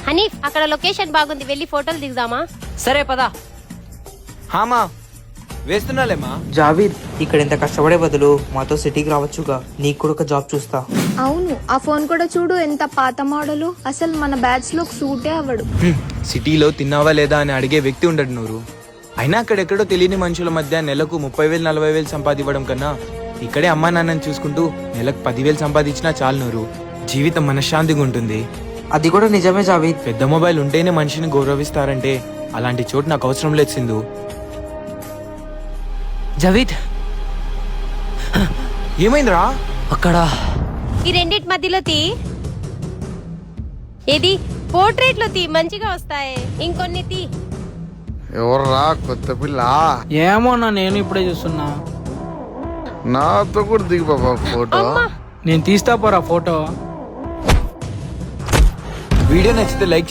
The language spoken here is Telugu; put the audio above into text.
హనీఫ్ అక్కడ లొకేషన్ బాగుంది, వెళ్ళి ఫోటోలు దిగుదామా? సరే పదా. హామా వేస్తున్నాలేమా. జావీద్, ఇక్కడ ఇంత కష్టపడే బదులు మాతో సిటీకి రావచ్చుగా, నీకు కూడా ఒక జాబ్ చూస్తా. అవును, ఆ ఫోన్ కూడా చూడు ఎంత పాత మోడలు, అసలు మన బ్యాచ్ లో సూటే అవ్వడు. సిటీలో తిన్నావా లేదా అని అడిగే వ్యక్తి ఉండడు నూరు. అయినా అక్కడెక్కడో తెలియని మనుషుల మధ్య నెలకు 30,000 40,000 సంపాదివ్వడం కన్నా ఇక్కడే అమ్మా నాన్నని చూసుకుంటూ నెలకు 10,000 సంపాదించినా చాలు నూరు. జీవితం మనశ్శాంతిగా ఉంటుంది. అది కూడా నిజమే జావీద్. పెద్ద మొబైల్ ఉంటేనే మనిషిని గౌరవిస్తారంటే అలాంటి చోటు నాకు అవసరం లేదు సింధు. జవీద్, ఏమైందిరా? అక్కడ ఈ రెండిటి మధ్యలో తీ. ఏది పోర్ట్రేట్ లో తీ, మంచిగా వస్తాయి. ఇంకొన్ని తీ. ఎవర్రా కొత్త పిల్ల? ఏమో నేను ఇప్పుడే చూస్తున్నా. నాతో కూడా దిగు బాబా ఫోటో. నేను తీస్తా పోరా ఫోటో. వీడియో నచ్చితే లైక్